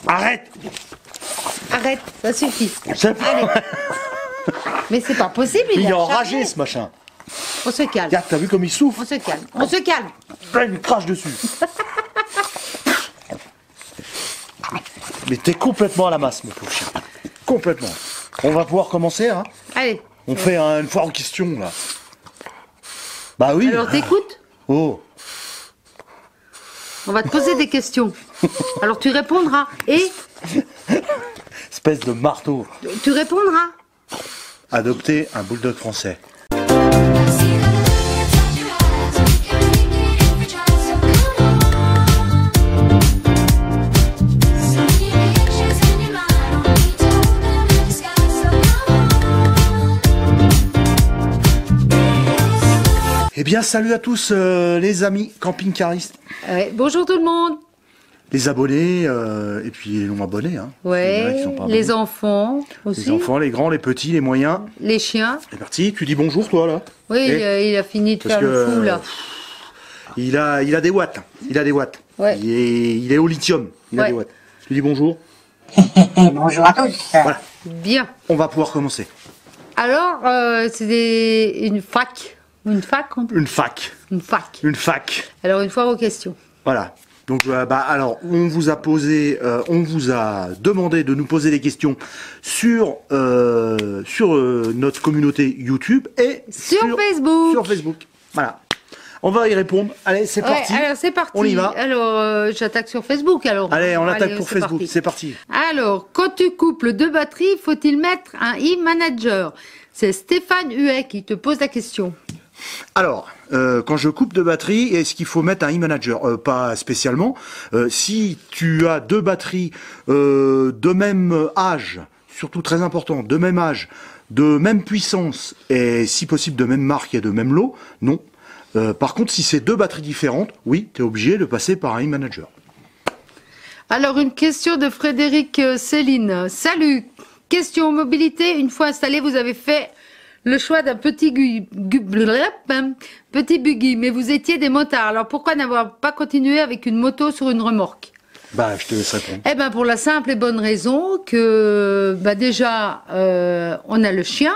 Arrête. Arrête, ça suffit. C'est pas... Allez. Mais c'est pas possible, Il est a enragé chargé. ce machin. On se calme. Regarde, t'as vu comme il souffle? On se calme. On se calme. Là, il me crache dessus. Mais t'es complètement à la masse, mon pauvre chien. Complètement. On va pouvoir commencer, hein? Allez. On fait une fois en question, là. Bah oui. Alors t'écoutes. Oh. On va te poser des questions. Alors tu répondras. Et Espèce de marteau. tu répondras. Adopter un bulldog français. Eh bien, salut à tous les amis camping-caristes, Bonjour tout le monde. les abonnés et puis les non-abonnés. Hein. Il y en a Ouais. qui sont pas Les abonnés. enfants aussi. Les enfants, les grands, les petits, les moyens. Les chiens. C'est parti, tu dis bonjour toi là. Oui, Et il a fini de parce faire le fou là. Il a des watts, il a des watts. Ouais. Il est au lithium, il a Ouais. des watts. Tu dis bonjour. Bonjour à tous. Voilà, Bien. on va pouvoir commencer. Alors, une fac. Une fac on- Une fac, Une fac. une fac. Alors, une fois aux questions. Voilà. Donc, alors, on vous a demandé de nous poser des questions sur notre communauté YouTube et Sur Facebook. Sur Facebook. Voilà. On va y répondre. Allez, c'est Ouais, parti. alors c'est parti. On y va. Alors, j'attaque sur Facebook alors. Allez, on attaque pour c'est Facebook. parti. C'est parti. Alors, quand tu couples deux batteries, faut-il mettre un e-manager? C'est Stéphane Huet qui te pose la question. Alors, quand je coupe de batterie, est-ce qu'il faut mettre un e-manager? Pas spécialement. Si tu as deux batteries de même âge, surtout très important, de même âge, de même puissance et si possible de même marque et de même lot, non. Par contre, si c'est deux batteries différentes, oui, tu es obligé de passer par un e-manager. Alors, une question de Frédéric Céline. Salut. Question mobilité. Une fois installé, vous avez fait le choix d'un petit buggy, mais vous étiez des motards. Alors, pourquoi n'avoir pas continué avec une moto sur une remorque? Bah, je te laisse répondre. Eh ben, pour la simple et bonne raison que, déjà, on a le chien,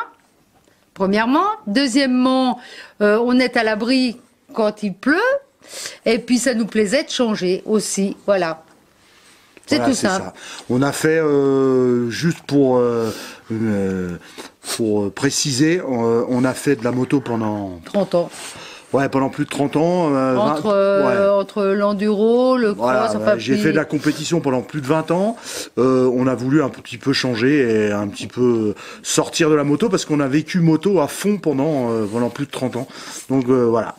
premièrement. Deuxièmement, on est à l'abri quand il pleut. Et puis, ça nous plaisait de changer aussi. Voilà. C'est Voilà, tout simple. ça. On a fait, juste pour préciser, on a fait de la moto pendant 30 ans. pendant plus de 30 ans. Entre l'enduro, le cross, Voilà, enfin, j'ai puis- fait de la compétition pendant plus de 20 ans. On a voulu un petit peu changer et un petit peu sortir de la moto parce qu'on a vécu moto à fond pendant plus de 30 ans. Donc voilà.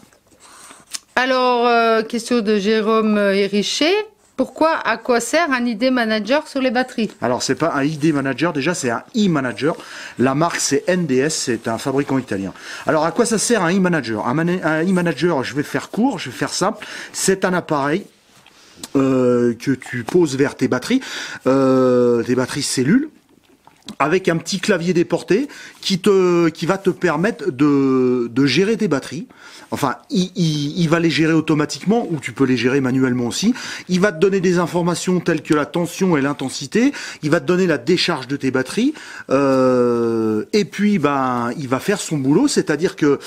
Alors, question de Jérôme Hérichet. Pourquoi, à quoi sert un ID manager sur les batteries? Alors c'est pas un ID manager, déjà c'est un e-manager. La marque c'est NDS, c'est un fabricant italien. Alors à quoi ça sert un e-manager? Un e-manager, je vais faire court, je vais faire simple. C'est un appareil que tu poses vers tes batteries cellules, avec un petit clavier déporté qui va te permettre de gérer tes batteries. Enfin, il va les gérer automatiquement ou tu peux les gérer manuellement aussi. Il va te donner des informations telles que la tension et l'intensité. Il va te donner la décharge de tes batteries. Et puis, il va faire son boulot, c'est-à-dire que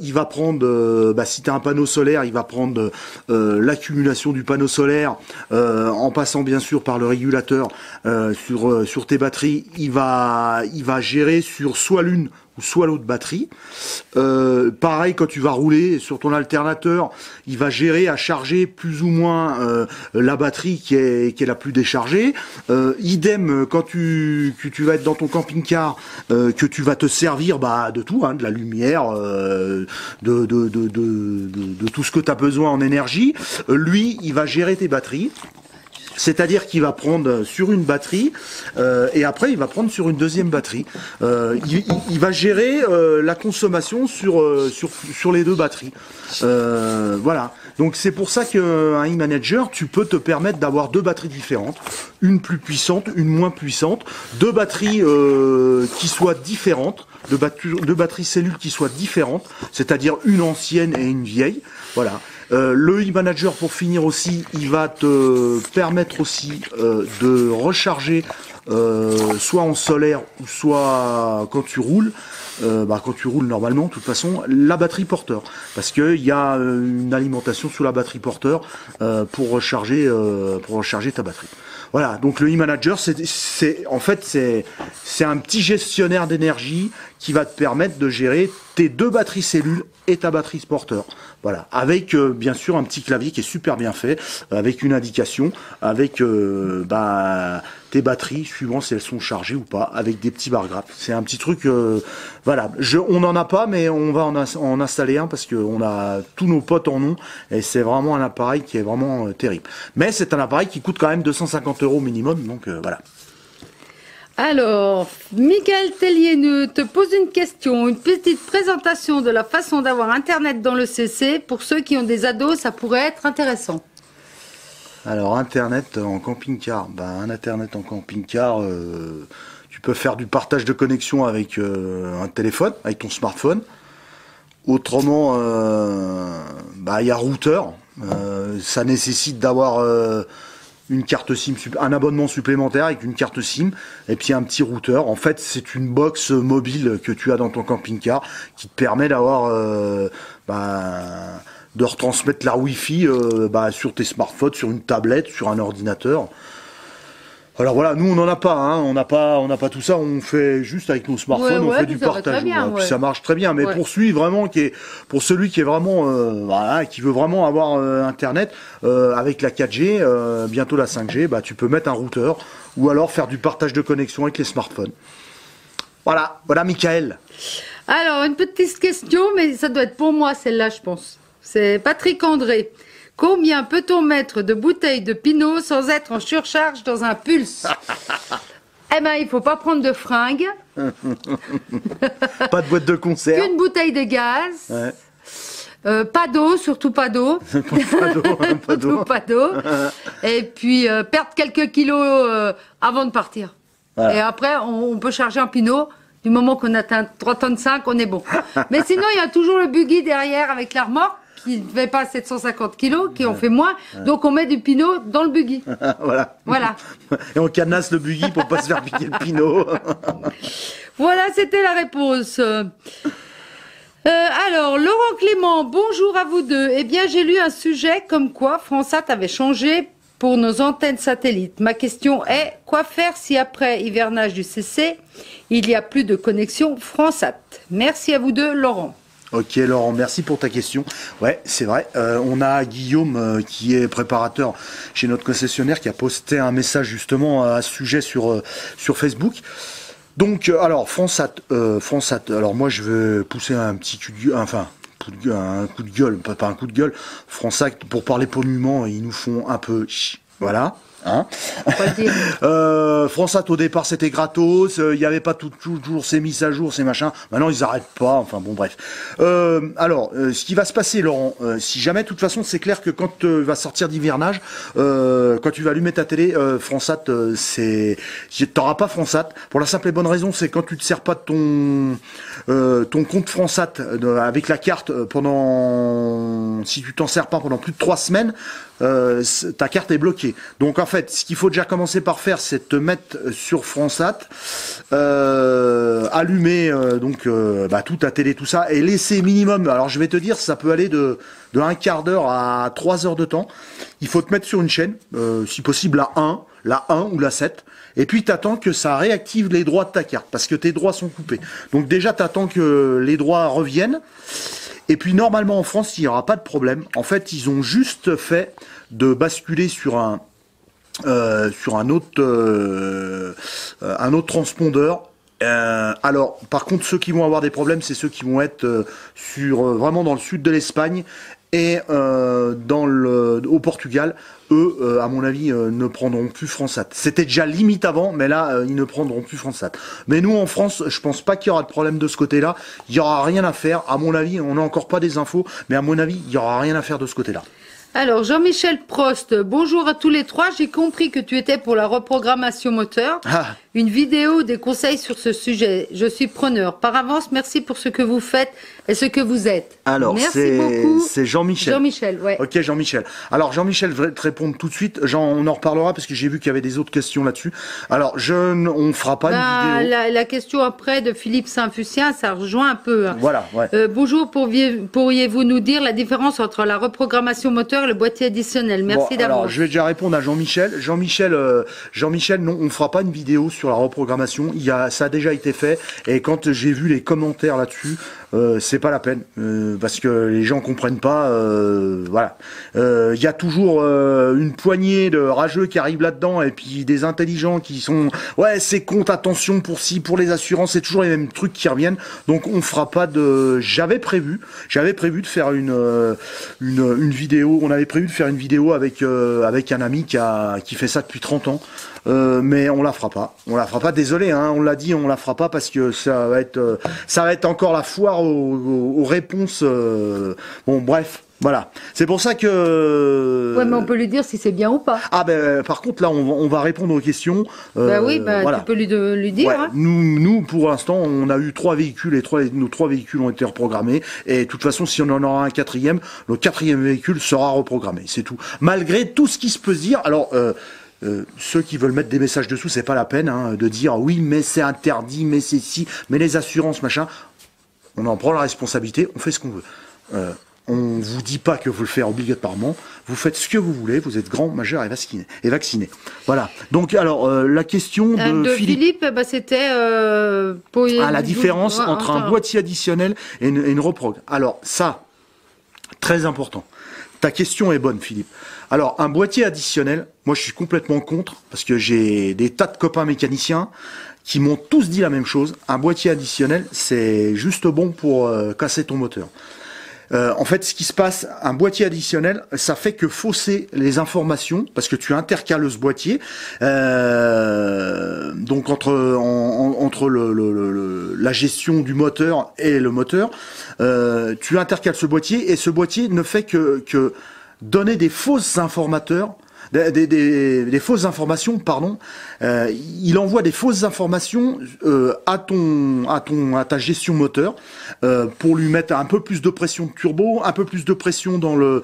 il va prendre, si tu as un panneau solaire, il va prendre l'accumulation du panneau solaire en passant bien sûr par le régulateur sur tes batteries. Il va gérer sur soit l'une ou soit l'autre batterie. Pareil, quand tu vas rouler sur ton alternateur, il va gérer à charger plus ou moins la batterie qui est la plus déchargée. Idem quand tu vas être dans ton camping-car, que tu vas te servir de tout, hein, de la lumière, de tout ce que tu as besoin en énergie. Lui, il va gérer tes batteries. C'est-à-dire qu'il va prendre sur une batterie et après il va prendre sur une deuxième batterie. Il va gérer la consommation sur les deux batteries. Voilà. Donc c'est pour ça qu'un e-manager, tu peux te permettre d'avoir deux batteries différentes, une plus puissante, une moins puissante, deux batteries qui soient différentes, deux batteries cellules qui soient différentes, c'est-à-dire une ancienne et une vieille. Voilà. Le e-manager, pour finir aussi, il va te permettre aussi de recharger soit en solaire ou soit quand tu roules. Quand tu roules normalement, de toute façon, la batterie porteur, parce que il y a une alimentation sous la batterie porteur pour recharger ta batterie. Voilà, donc le e-manager, c'est un petit gestionnaire d'énergie qui va te permettre de gérer tes 2 batteries cellules et ta batterie porteur. Voilà, avec bien sûr un petit clavier qui est super bien fait, avec une indication, avec tes batteries suivant si elles sont chargées ou pas, avec des petits barres graphes. C'est un petit truc, voilà. On n'en a pas, mais on va en installer un parce que on a tous nos potes en ont et c'est vraiment un appareil qui est vraiment terrible. Mais c'est un appareil qui coûte quand même 250 € minimum, donc voilà. Alors, Michael Tellier te pose une question, une petite présentation de la façon d'avoir Internet dans le CC. Pour ceux qui ont des ados, ça pourrait être intéressant. Alors, Internet en camping-car. Un Internet en camping-car, tu peux faire du partage de connexion avec un téléphone, avec ton smartphone. Autrement, il y a routeur. Ça nécessite d'avoir une carte SIM, un abonnement supplémentaire avec une carte SIM et puis un petit routeur. En fait, c'est une box mobile que tu as dans ton camping-car qui te permet d'avoir de retransmettre la Wi-Fi sur tes smartphones, sur une tablette, sur un ordinateur. Alors voilà, nous on n'en a pas, on n'a pas tout ça, on fait juste avec nos smartphones, on fait du partage. Puis ça marche très bien, mais pour celui qui est vraiment qui veut vraiment avoir Internet avec la 4G, bientôt la 5G, tu peux mettre un routeur ou alors faire du partage de connexion avec les smartphones. Voilà, Michael. Alors une petite question, mais ça doit être pour moi celle-là, je pense. C'est Patrick André. Combien peut-on mettre de bouteilles de Pinot sans être en surcharge dans un Pulse? Il faut pas prendre de fringues. Pas de boîte de conserve. Une bouteille de gaz. Ouais. Pas d'eau, surtout pas d'eau. Pas d'eau. Et puis perdre quelques kilos avant de partir. Voilà. Et après, on peut charger un Pinot. Du moment qu'on atteint 3,5 tonnes, on est bon. Mais sinon, il y a toujours le buggy derrière avec la remorque qui ne fait pas 750 kilos, qui en fait moins. Donc on met du Pinot dans le buggy. Voilà. Et on cadenasse le buggy pour pas se faire piquer le Pinot. Voilà, c'était la réponse. Alors, Laurent Clément, bonjour à vous deux. Eh bien, j'ai lu un sujet comme quoi Fransat avait changé pour nos antennes satellites. Ma question est, quoi faire si après hivernage du CC, il n'y a plus de connexion Fransat? Merci à vous deux, Laurent. Ok Laurent, merci pour ta question. Ouais, c'est vrai. On a Guillaume qui est préparateur chez notre concessionnaire qui a posté un message justement à ce sujet sur Facebook. Donc alors Fransat, alors moi je veux pousser un petit coup de gueule, un coup de gueule, pas un coup de gueule. Fransat, pour parler polluement, ils nous font un peu voilà. Fransat au départ c'était gratos, il n'y avait pas toujours ces mises à jour, ces machins. Maintenant ils arrêtent pas. Enfin bon bref. Ce qui va se passer, Laurent, si jamais, de toute façon, c'est clair que quand va sortir d'hivernage, quand tu vas allumer ta télé, Fransat, t'auras pas Fransat pour la simple et bonne raison, c'est quand tu te sers pas de ton compte Fransat avec la carte si tu t'en sers pas pendant plus de 3 semaines. Ta carte est bloquée. Donc en fait, ce qu'il faut déjà commencer par faire, c'est te mettre sur Fransat, allumer toute ta télé, tout ça, et laisser minimum. Alors je vais te dire, ça peut aller de un quart d'heure à 3 heures de temps. Il faut te mettre sur une chaîne, si possible la 1 ou la 7. Et puis t'attends que ça réactive les droits de ta carte, parce que tes droits sont coupés. Donc déjà t'attends que les droits reviennent. Et puis normalement en France, il n'y aura pas de problème. En fait, ils ont juste fait de basculer sur un autre transpondeur. Alors, par contre, ceux qui vont avoir des problèmes, c'est ceux qui vont être vraiment dans le sud de l'Espagne et au Portugal. Eux, à mon avis, ne prendront plus Fransat. C'était déjà limite avant, mais là, ils ne prendront plus Fransat. Mais nous, en France, je pense pas qu'il y aura de problème de ce côté-là. Il y aura rien à faire. À mon avis, on n'a encore pas des infos, mais à mon avis, il y aura rien à faire de ce côté-là. Alors, Jean-Michel Prost, bonjour à tous les trois. J'ai compris que tu étais pour la reprogrammation moteur. une vidéo, des conseils sur ce sujet. Je suis preneur. Par avance, merci pour ce que vous faites et ce que vous êtes. Alors, merci beaucoup. C'est Jean-Michel. Jean-Michel, ouais. Ok, Jean-Michel. Alors, Jean-Michel va te répondre tout de suite. On en reparlera parce que j'ai vu qu'il y avait des autres questions là-dessus. Alors, on fera pas une vidéo. La question après de Philippe Saint-Fucien, ça rejoint un peu. Hein. Voilà, ouais. Bonjour, pourriez-vous nous dire la différence entre la reprogrammation moteur et le boîtier additionnel? Merci d'avance. Alors, je vais déjà répondre à Jean-Michel. Jean-Michel, non, on fera pas une vidéo sur la reprogrammation. Ça a déjà été fait. Et quand j'ai vu les commentaires là-dessus, c'est pas la peine parce que les gens comprennent pas. Voilà, il y a toujours une poignée de rageux qui arrivent là-dedans et puis des intelligents qui sont c'est compte, attention pour les assurances, c'est toujours les mêmes trucs qui reviennent. Donc on fera pas de. J'avais prévu de faire une vidéo. On avait prévu de faire une vidéo avec un ami qui fait ça depuis 30 ans. Mais on la fera pas. Désolé, hein, on l'a dit, on la fera pas parce que ça va être encore la foire aux réponses. Bon, bref. Voilà. C'est pour ça que. Ouais, mais on peut lui dire si c'est bien ou pas. Ah par contre là, on va répondre aux questions. Voilà. Tu peux lui dire. Ouais, hein. Nous, pour l'instant, on a eu 3 véhicules et nos 3 véhicules ont été reprogrammés. Et de toute façon, si on en aura un 4e, le 4e véhicule sera reprogrammé. C'est tout. Malgré tout ce qui se peut se dire. Alors. Ceux qui veulent mettre des messages dessous, c'est pas la peine de dire oui, mais c'est interdit, mais c'est si, mais les assurances, machin. On en prend la responsabilité, on fait ce qu'on veut. On vous dit pas que vous le faites obligatoirement. Vous faites ce que vous voulez. Vous êtes grand, majeur et vacciné. Voilà. Donc alors la question de Philippe, c'était la différence entre un boîtier additionnel et une reprog. Alors ça, très important. Ta question est bonne, Philippe. Alors, un boîtier additionnel, moi je suis complètement contre, parce que j'ai des tas de copains mécaniciens qui m'ont tous dit la même chose. Un boîtier additionnel, c'est juste bon pour casser ton moteur. En fait, ce qui se passe, un boîtier additionnel, ça fait que fausser les informations, parce que tu intercales ce boîtier. Donc entre la gestion du moteur et le moteur, tu intercales ce boîtier et ce boîtier ne fait que donner des fausses informations. Des fausses informations, pardon. Il envoie des fausses informations à ta gestion moteur pour lui mettre un peu plus de pression de turbo, un peu plus de pression dans le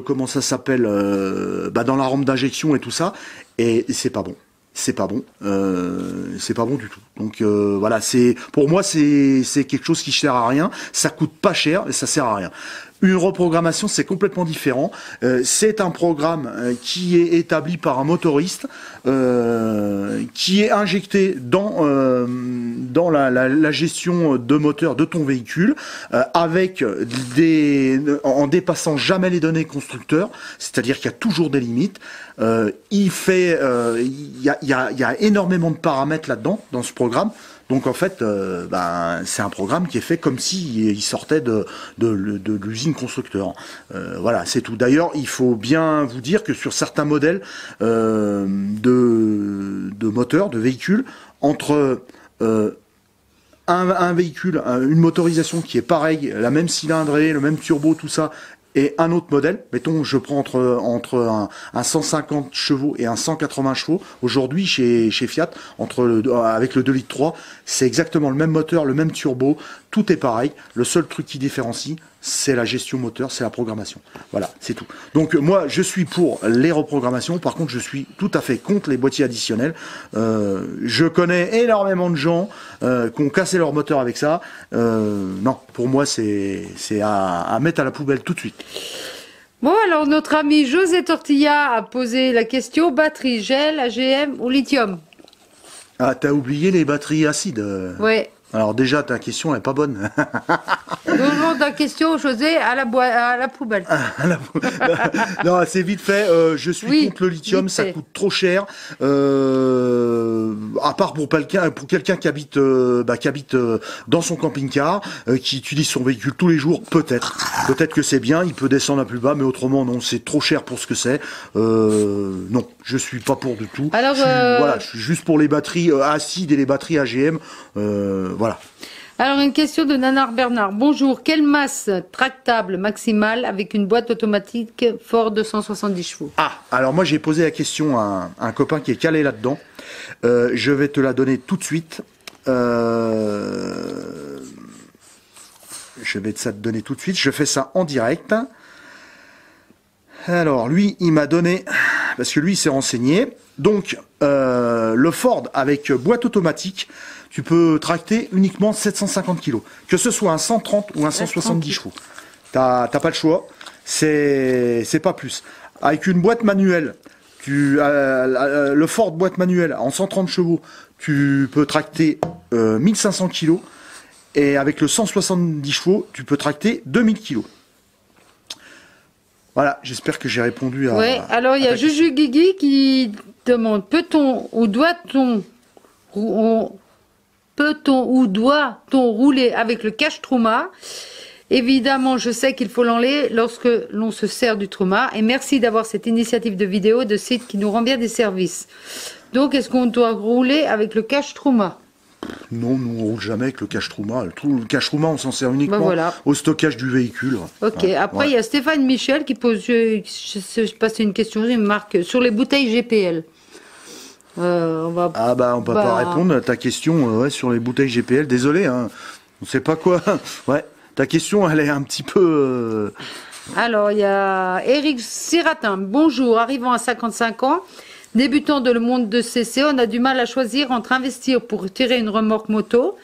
comment ça s'appelle, dans la rampe d'injection et tout ça. Et c'est pas bon. C'est pas bon. C'est pas bon du tout. Donc voilà, pour moi c'est quelque chose qui sert à rien. Ça coûte pas cher et ça sert à rien. Une reprogrammation, c'est complètement différent. C'est un programme qui est établi par un motoriste, qui est injecté dans la gestion de moteur de ton véhicule, en dépassant jamais les données constructeurs. C'est-à-dire qu'il y a toujours des limites. Il y a énormément de paramètres là-dedans, dans ce programme. Donc en fait, c'est un programme qui est fait comme s'il sortait de l'usine constructeur. Voilà, c'est tout. D'ailleurs, il faut bien vous dire que sur certains modèles de moteurs, de véhicules, entre un véhicule, une motorisation qui est pareille, la même cylindrée, le même turbo, tout ça, et un autre modèle, mettons, je prends entre un 150 chevaux et un 180 chevaux. Aujourd'hui, chez Fiat, avec le 2,3 litres, c'est exactement le même moteur, le même turbo, tout est pareil. Le seul truc qui différencie, c'est la gestion moteur, c'est la programmation. Voilà, c'est tout. Donc moi, je suis pour les reprogrammations. Par contre, je suis tout à fait contre les boîtiers additionnels. Je connais énormément de gens qui ont cassé leur moteur avec ça. Non, pour moi, c'est à mettre à la poubelle tout de suite. Bon, alors notre ami José Tortilla a posé la question: batterie gel, AGM ou lithium? Ah, t'as oublié les batteries acides. Ouais. Alors déjà, ta question est pas bonne. Toujours ta question, José, à la poubelle. Non, c'est vite fait. Je suis contre le lithium, ça coûte trop cher. À part pour quelqu'un qui habite dans son camping-car, qui utilise son véhicule tous les jours, peut-être que c'est bien, il peut descendre à plus bas, mais autrement non, c'est trop cher pour ce que c'est. Non, je suis pas pour du tout. Alors, je suis juste pour les batteries acides et les batteries AGM. Voilà. Alors, une question de Nanar Bernard. Bonjour, quelle masse tractable maximale avec une boîte automatique Ford 270 chevaux? Ah, alors moi j'ai posé la question à un copain qui est calé là-dedans. Je vais te la donner tout de suite. Je vais te donner tout de suite. Je fais ça en direct. Alors lui, il m'a donné, parce que lui il s'est renseigné. Donc le Ford avec boîte automatique, tu peux tracter uniquement 750 kg. Que ce soit un 130 ou un 170 chevaux. T'as pas le choix. C'est pas plus. Avec une boîte manuelle, le Ford boîte manuelle en 130 chevaux, tu peux tracter 1500 kg. Et avec le 170 chevaux, tu peux tracter 2000 kg. Voilà, j'espère que j'ai répondu à... Oui, alors il y a Juju Guigui qui demande, peut-on ou doit-on rouler avec le cache trauma? Évidemment, je sais qu'il faut l'enlever lorsque l'on se sert du trauma. Et merci d'avoir cette initiative de vidéo de site qui nous rend bien des services. Donc, est-ce qu'on doit rouler avec le cache trauma? Non, nous on roule jamais avec le cache trauma. Le cache trauma, on s'en sert uniquement au stockage du véhicule. Ok, après il y a Stéphane Michel qui pose, je sais pas si c'est une question, il marque sur les bouteilles GPL. On peut pas répondre à ta question sur les bouteilles GPL. Désolé, hein, on sait pas quoi. Ouais, ta question elle est un petit peu... Alors il y a Eric Siratin. Bonjour, arrivant à 55 ans. Débutant dans le monde de CC, on a du mal à choisir entre investir pour tirer une remorque moto,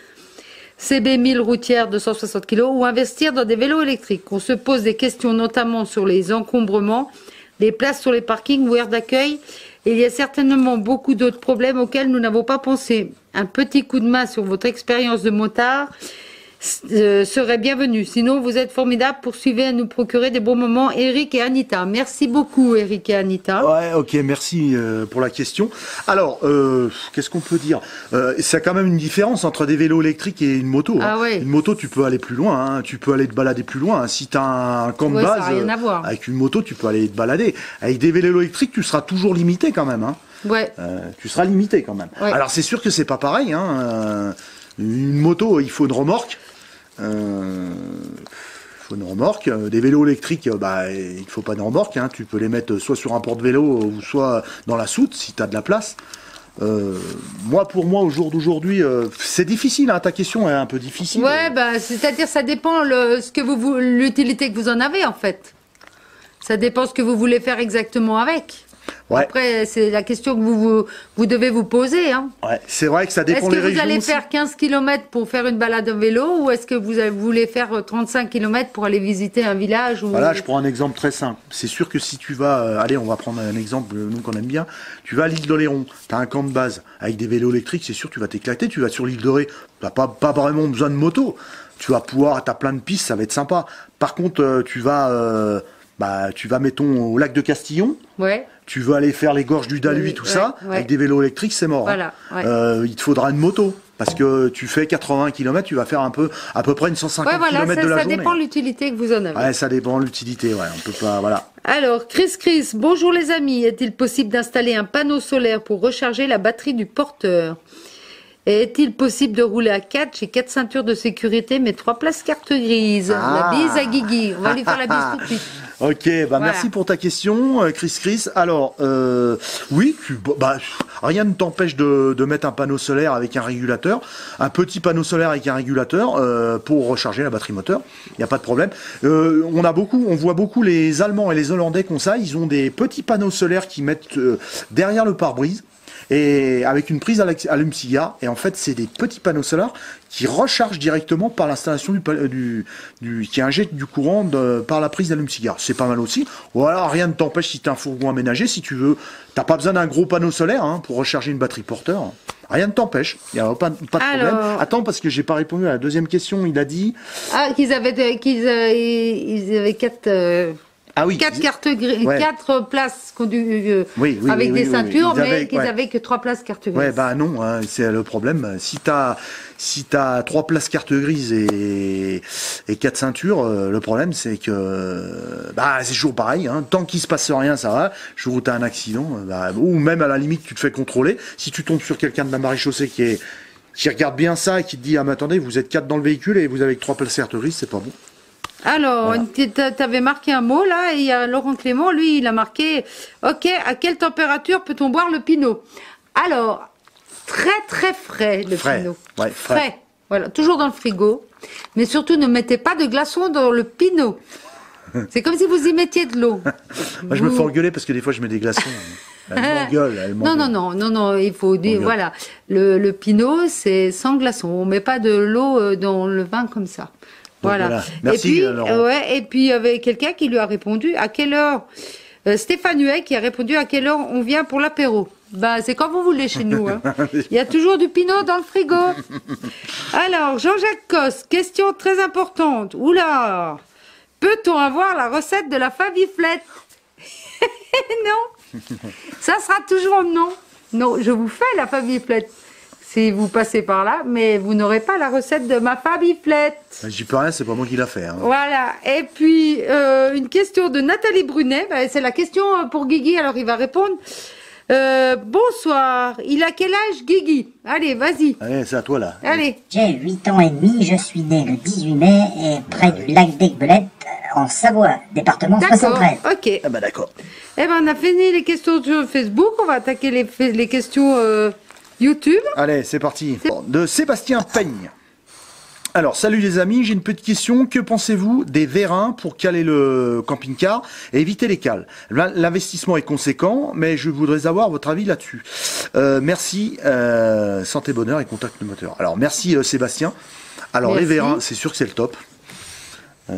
CB 1000 routière de 160 kg, ou investir dans des vélos électriques. On se pose des questions notamment sur les encombrements, les places sur les parkings ou aires d'accueil. Et il y a certainement beaucoup d'autres problèmes auxquels nous n'avons pas pensé. Un petit coup de main sur votre expérience de motard serait bienvenu. Sinon, vous êtes formidable. Poursuivez à nous procurer des bons moments, Eric et Anita. Merci beaucoup, Eric et Anita. Ouais, ok, merci pour la question. Alors, qu'est-ce qu'on peut dire? C'est quand même une différence entre des vélos électriques et une moto. Ah, hein. ouais. Une moto, tu peux aller plus loin. Hein. Tu peux aller te balader plus loin. Hein. Si tu as un camp de base, ça n'a rien à voir. avec une moto, tu peux aller te balader. Avec des vélos électriques, tu seras toujours limité quand même. Hein. Ouais. Tu seras limité quand même. Ouais. Alors, c'est sûr que c'est pas pareil. Hein. Une moto, il faut une remorque. Faut une remorque. Des vélos électriques, il faut pas de remorque. Hein. Tu peux les mettre soit sur un porte-vélo ou soit dans la soute si tu as de la place. Pour moi, au jour d'aujourd'hui, c'est difficile. Hein. Ta question est un peu difficile. Ouais, c'est-à-dire ça dépend l'utilité que vous en avez en fait. Ça dépend ce que vous voulez faire exactement avec. Ouais. Après, c'est la question que vous devez vous poser. Hein. Ouais, c'est vrai que ça dépend des régions. Est-ce que vous allez faire 15 km pour faire une balade en vélo ou est-ce que vous voulez faire 35 km pour aller visiter un village ou... Voilà, je prends un exemple très simple. C'est sûr que si tu vas... allez, on va prendre un exemple, nous qu'on aime bien. Tu vas à l'île d'Oléron, tu as un camp de base avec des vélos électriques, c'est sûr que tu vas t'éclater. Tu vas sur l'île de Ré, tu n'as pas vraiment besoin de moto. Tu vas pouvoir... Tu as plein de pistes, ça va être sympa. Par contre, tu vas, mettons, au lac de Castillon. Ouais. Tu veux aller faire les gorges du Daluy, tout ça, avec des vélos électriques, c'est mort. Voilà, hein. Il te faudra une moto. Parce que tu fais 80 km, tu vas faire à peu près une 150 km de la journée. Ça dépend de l'utilité que vous en avez. Ouais, ça dépend de l'utilité, on peut pas, voilà. Alors, Chris, bonjour les amis. Est-il possible d'installer un panneau solaire pour recharger la batterie du porteur? Et est-il possible de rouler à 4? J'ai 4 ceintures de sécurité, mais 3 places carte grise. La bise à Guigui. On va lui faire la bise tout de suite. Ok, merci pour ta question, Chris. Alors, oui, rien ne t'empêche de mettre un panneau solaire avec un régulateur, un petit panneau solaire avec un régulateur pour recharger la batterie moteur. Il n'y a pas de problème. On voit beaucoup les Allemands et les Hollandais comme ça. Ils ont des petits panneaux solaires qui mettent derrière le pare-brise. Et avec une prise allume-cigare, et en fait c'est des petits panneaux solaires qui rechargent directement par l'installation qui injecte du courant par la prise d'allume-cigare. C'est pas mal aussi. Ou alors rien ne t'empêche, si tu as un fourgon aménagé, si tu veux, t'as pas besoin d'un gros panneau solaire pour recharger une batterie porteur. Rien ne t'empêche, il n'y a pas de problème. Attends, parce que j'ai pas répondu à la deuxième question. Il a dit qu'ils avaient 4 cartes grises, 4 places avec des ceintures, mais qu'ils avaient que 3 places cartes grises. Ouais, non, hein, c'est le problème. Si t'as 3 places cartes grises et 4 ceintures, le problème c'est que c'est toujours pareil. Hein, tant qu'il se passe rien, ça va. Le jour où t'as un accident, ou même à la limite tu te fais contrôler. Si tu tombes sur quelqu'un de la maréchaussée qui est qui regarde bien ça et qui te dit, ah mais attendez, vous êtes 4 dans le véhicule et vous avez que 3 places grises, c'est pas bon. Alors, Voilà. tu avais marqué un mot là, et il y a Laurent Clément, lui, il a marqué ok, à quelle température peut-on boire le Pinot? Alors, très très frais le Frais, Pinot. ouais, frais. Voilà, toujours dans le frigo. Mais surtout, ne mettez pas de glaçons dans le Pinot. C'est comme si vous y mettiez de l'eau. Moi, je me fais engueuler parce que des fois, je mets des glaçons. Elle m'engueule. Non, il faut dire, voilà, le Pinot, c'est sans glaçons. On met pas de l'eau dans le vin comme ça. Voilà. Merci, et puis il y avait quelqu'un qui lui a répondu à quelle heure. Stéphane Huet qui a répondu à quelle heure on vient pour l'apéro. Bah, c'est quand vous voulez chez nous. Hein. Il y a toujours du Pinot dans le frigo. Alors, Jean-Jacques Cos, question très importante. Oula, peut-on avoir la recette de la fabiflette? Non. Ça sera toujours non. Non, je vous fais la fabiflette si vous passez par là, mais vous n'aurez pas la recette de ma fabiflette. J'y peux rien, c'est pas moi qui l'a fait. Hein. Voilà. Et puis, une question de Nathalie Brunet. Ben, c'est la question pour Guigui, alors il va répondre. Bonsoir. Il a quel âge, Guigui? Allez, vas-y. Allez, c'est à toi là. Allez. J'ai 8 ans et demi, je suis né le 18 mai et près du lac d'Aiguebelette, en Savoie, département D'accord. 73. Ok. Ah bah d'accord. Eh ben, on a fini les questions sur Facebook. On va attaquer les questions YouTube. Allez, c'est parti. De Sébastien Peigne. Alors, salut les amis, j'ai une petite question. Que pensez-vous des vérins pour caler le camping-car et éviter les cales? L'investissement est conséquent, mais je voudrais avoir votre avis là-dessus. Merci, santé, bonheur et contact de moteur. Alors, merci Sébastien. Alors, Merci. les vérins, c'est sûr que c'est le top.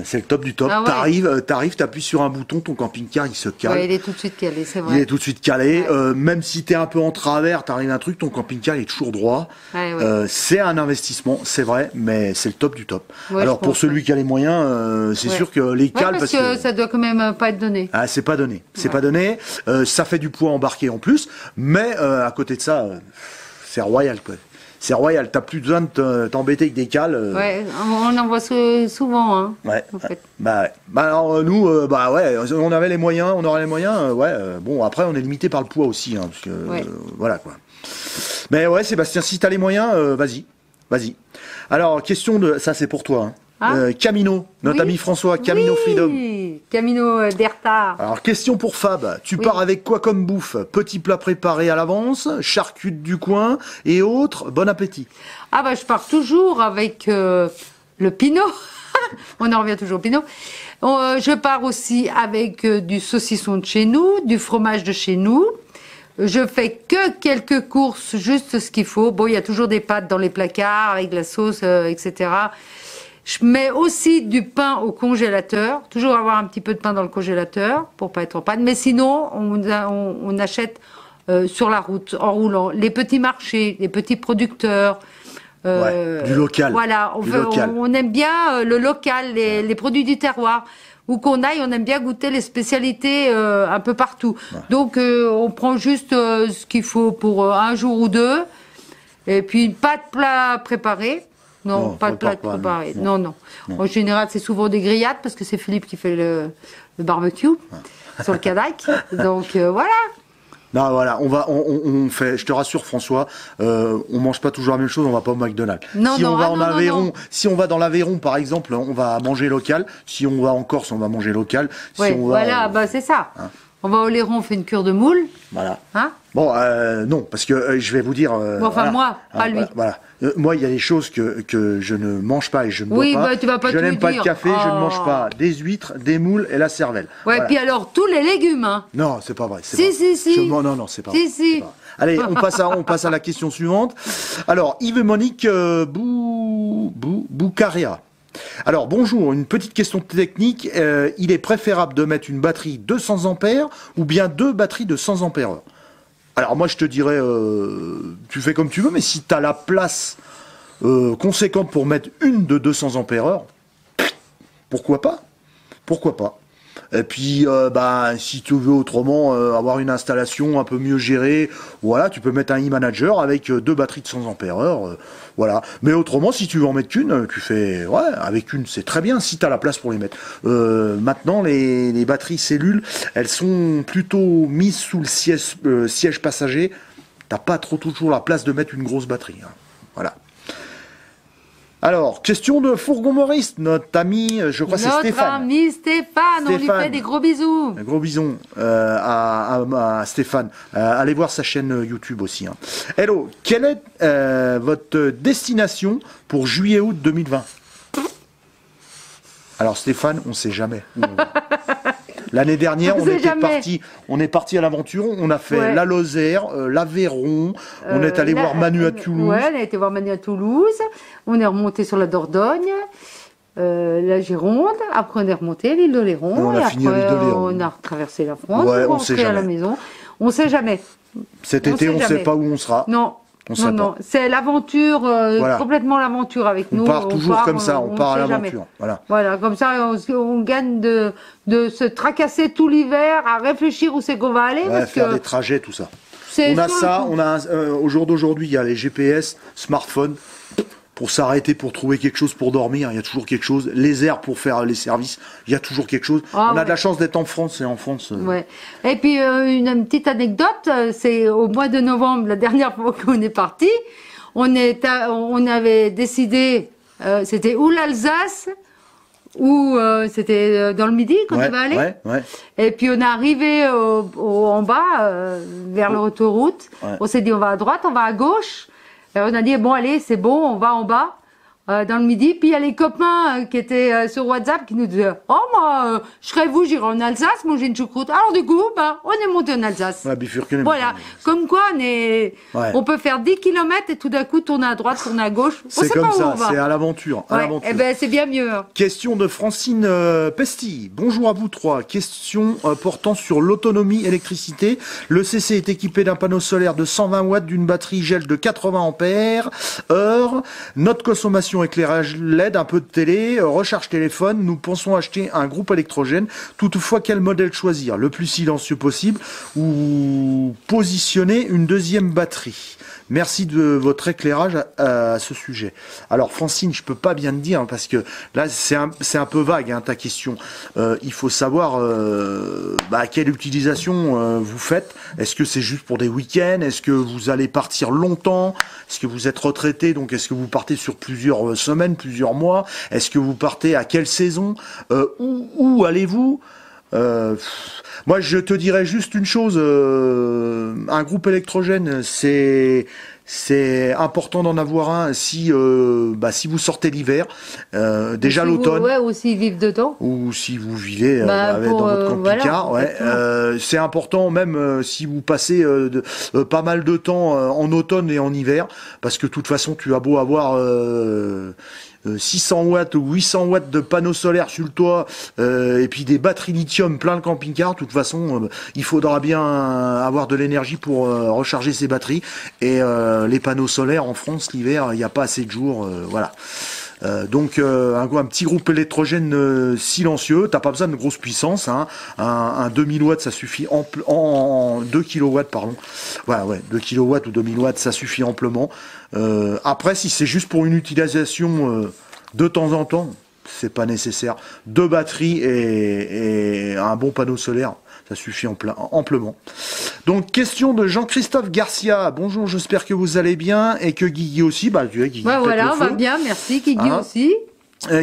C'est le top du top. Ah ouais. T'arrives, t'appuies sur un bouton, ton camping-car, il se cale. Ouais, il est tout de suite calé, c'est Il vrai. est tout de suite calé. Ouais. Même si t'es un peu en travers, t'arrives à un truc, ton camping-car il est toujours droit. Ouais, ouais. C'est un investissement, c'est vrai, mais c'est le top du top. Ouais, Alors je pour pense, celui ouais. qui a les moyens, c'est Ouais. sûr que les Ouais, cales, parce que ça doit quand même pas être donné. ah, c'est pas donné. C'est Ouais. pas donné. Ça fait du poids embarqué en plus, mais à côté de ça, c'est royal quoi. C'est royal. T'as plus besoin de t'embêter avec des cales. Ouais, on en voit souvent, hein. Ouais. En fait. Bah, ouais. Bah alors nous, bah ouais, on avait les moyens, on aurait les moyens. Ouais. Bon, après on est limité par le poids aussi, hein, parce que Ouais. voilà quoi. Mais ouais, Sébastien, si t'as les moyens, vas-y. Alors question de, ça c'est pour toi. Hein. Ah. Camino, notre Oui. ami François, Camino Oui, Freedom. Camino d'Erta. Alors question pour Fab, tu Oui. pars avec quoi comme bouffe? Petit plat préparé à l'avance, charcutes du coin et autres. Bon appétit. Ah bah je pars toujours avec le Pinot. On en revient toujours au Pinot. Je pars aussi avec du saucisson de chez nous, du fromage de chez nous. Je fais que quelques courses, juste ce qu'il faut. Bon, il y a toujours des pâtes dans les placards avec de la sauce, etc. Je mets aussi du pain au congélateur. Toujours avoir un petit peu de pain dans le congélateur pour pas être en panne. Mais sinon, on achète sur la route, en roulant. Les petits marchés, les petits producteurs. Ouais, du local. Voilà, Du local. on aime bien le local, les produits du terroir. Où qu'on aille, on aime bien goûter les spécialités un peu partout. Ouais. Donc, on prend juste ce qu'il faut pour un jour ou deux. Et puis, pas de plat préparé. Non, pas de plat préparé. Non. En général, c'est souvent des grillades parce que c'est Philippe qui fait le barbecue sur le Cadac. Donc, voilà. Non, voilà, on fait. Je te rassure, François, on mange pas toujours la même chose. On va pas au McDonald's. Non, si non, on va ah, en non, non, Aveyron, non. si on va dans l'Aveyron, par exemple, on va manger local. Si on va en Corse, on va manger local. Si Ouais, on va, voilà, bah, c'est ça. hein. On va au Léron, on fait une cure de moule. Voilà. Hein? Bon, non, parce que je vais vous dire. Bon, enfin, voilà. moi, pas lui. Voilà. Moi, il y a des choses que je ne mange pas et je ne bois Oui, pas. bah, tu vas pas je tout n'aime pas dire. le café, je ne Oh. mange pas des huîtres, des moules et la cervelle. Ouais, Voilà. puis alors, tous les légumes, hein. Non, c'est pas vrai. c'est Si, pas vrai. si, si. Non, c'est pas Si, vrai. si. c'est pas vrai. Allez, on passe à la question suivante. Alors, Yves et Monique Boucaria. Alors, bonjour, une petite question technique. Il est préférable de mettre une batterie 200 ampères ou bien 2 batteries de 100 ampères heure? Alors, moi, je te dirais, tu fais comme tu veux, mais si tu as la place conséquente pour mettre une de 200 ampères heure, pourquoi pas? Pourquoi pas? Et puis, si tu veux autrement avoir une installation un peu mieux gérée, voilà, tu peux mettre un e-manager avec 2 batteries de 100 ampères heure, voilà. Mais autrement, si tu veux en mettre qu'une, tu fais, ouais, avec une, c'est très bien si tu as la place pour les mettre. Maintenant, les batteries cellules, elles sont plutôt mises sous le siège passager. T'as pas trop toujours la place de mettre une grosse batterie. Hein. Voilà. Alors, question de Fourgon Maurice, notre ami, je crois c'est Stéphane. Notre ami Stéphane, on lui fait des gros bisous. Un gros bisou à Stéphane. Allez voir sa chaîne YouTube aussi. Hein. Hello, quelle est votre destination pour juillet-août 2020? Alors Stéphane, on ne sait jamais. L'année dernière, on est parti à l'aventure. On a fait la Lozère, l'Aveyron. On est allé voir Manu à Toulouse. Ouais, on a été voir Manu à Toulouse. On est remonté sur la Dordogne, la Gironde. Après, on est remonté à l'île d'Oléron. On a fini à l'île d'Oléron. On a traversé la France. Ouais, on est rentré à la maison. On ne sait jamais. Cet été, on ne sait pas où on sera. Non. Non, c'est l'aventure, complètement l'aventure avec nous. On part toujours comme ça, on part à l'aventure. Voilà, comme ça, on gagne de se tracasser tout l'hiver, à réfléchir où c'est qu'on va aller. Ouais, faire des trajets, tout ça. Au jour d'aujourd'hui, il y a les GPS, smartphones, pour s'arrêter, pour trouver quelque chose pour dormir, il y a toujours quelque chose. Les airs pour faire les services, il y a toujours quelque chose. On a de la chance d'être en France, et en France... Ouais. Et puis, une petite anecdote, c'est au mois de novembre, la dernière fois qu'on est parti, on avait décidé, c'était ou l'Alsace, ou c'était dans le Midi quand on va aller. Et puis, on est arrivé en bas, vers l'autoroute. On s'est dit, on va à droite, on va à gauche. Et on a dit, bon, allez, c'est bon, on va en bas, dans le Midi. Puis il y a les copains qui étaient sur WhatsApp qui nous disaient, oh, moi, je serais vous, j'irai en Alsace, manger une choucroute. Alors du coup, on est monté en Alsace. Voilà, comme quoi on peut faire 10 km et tout d'un coup tourner à droite, tourner à gauche. C'est comme ça, c'est à l'aventure. Eh ben, c'est bien mieux. Question de Francine Pesti. Bonjour à vous trois. Question portant sur l'autonomie électricité. Le CC est équipé d'un panneau solaire de 120 watts, d'une batterie gel de 80 ampères heure. Notre consommation éclairage LED, un peu de télé, recharge téléphone. Nous pensons acheter un groupe électrogène. Toutefois, quel modèle choisir? Le plus silencieux possible ou positionner une deuxième batterie? Merci de votre éclairage à ce sujet. Alors Francine, je peux pas bien te dire parce que là c'est un peu vague ta question. Il faut savoir quelle utilisation vous faites. Est-ce que c'est juste pour des week-ends? Est-ce que vous allez partir longtemps? Est-ce que vous êtes retraité? Donc est-ce que vous partez sur plusieurs semaines, plusieurs mois? Est-ce que vous partez à quelle saison? Où allez-vous? Moi, je te dirais juste une chose. Un groupe électrogène, c'est important d'en avoir un si vous sortez l'hiver, déjà l'automne. Ou s'ils vivent dedans. Ou si vous vivez dans votre camping-car. C'est important même si vous passez pas mal de temps en automne et en hiver, parce que de toute façon, tu as beau avoir 600 watts ou 800 watts de panneaux solaires sur le toit et puis des batteries lithium plein de camping-car, de toute façon il faudra bien avoir de l'énergie pour recharger ces batteries, et les panneaux solaires en France l'hiver il n'y a pas assez de jours, voilà. Donc un petit groupe électrogène silencieux, t'as pas besoin de grosse puissance, un 2000 watts ça suffit en 2 kilowatts pardon. Voilà, 2 kilowatts ou 2000 watts ça suffit amplement. Après si c'est juste pour une utilisation de temps en temps, c'est pas nécessaire. 2 batteries et un bon panneau solaire, ça suffit amplement. Donc, question de Jean-Christophe Garcia. Bonjour, j'espère que vous allez bien et que Guigui aussi. Guigui, voilà, on va bien, merci. Guigui aussi.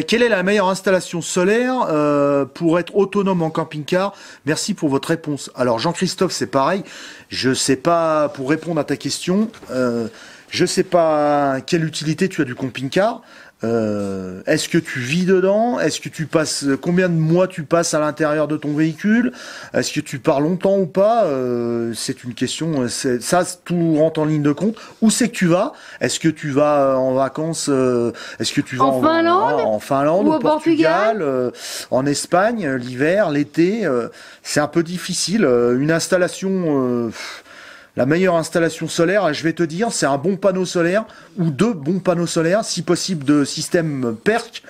Quelle est la meilleure installation solaire pour être autonome en camping-car? Merci pour votre réponse. Alors, Jean-Christophe, c'est pareil. Je sais pas, pour répondre à ta question, je sais pas quelle utilité tu as du camping-car. Est-ce que tu vis dedans? Est-ce que tu passes combien de mois tu passes à l'intérieur de ton véhicule? Est-ce que tu pars longtemps ou pas? C'est une question. Ça, tout rentre en ligne de compte. Où c'est que tu vas? Est-ce que tu vas en vacances? Est-ce que tu vas en Finlande, au Portugal, en Espagne, l'hiver, l'été? C'est un peu difficile. Une installation. La meilleure installation solaire, je vais te dire, c'est un bon panneau solaire ou 2 bons panneaux solaires, si possible de système PERC.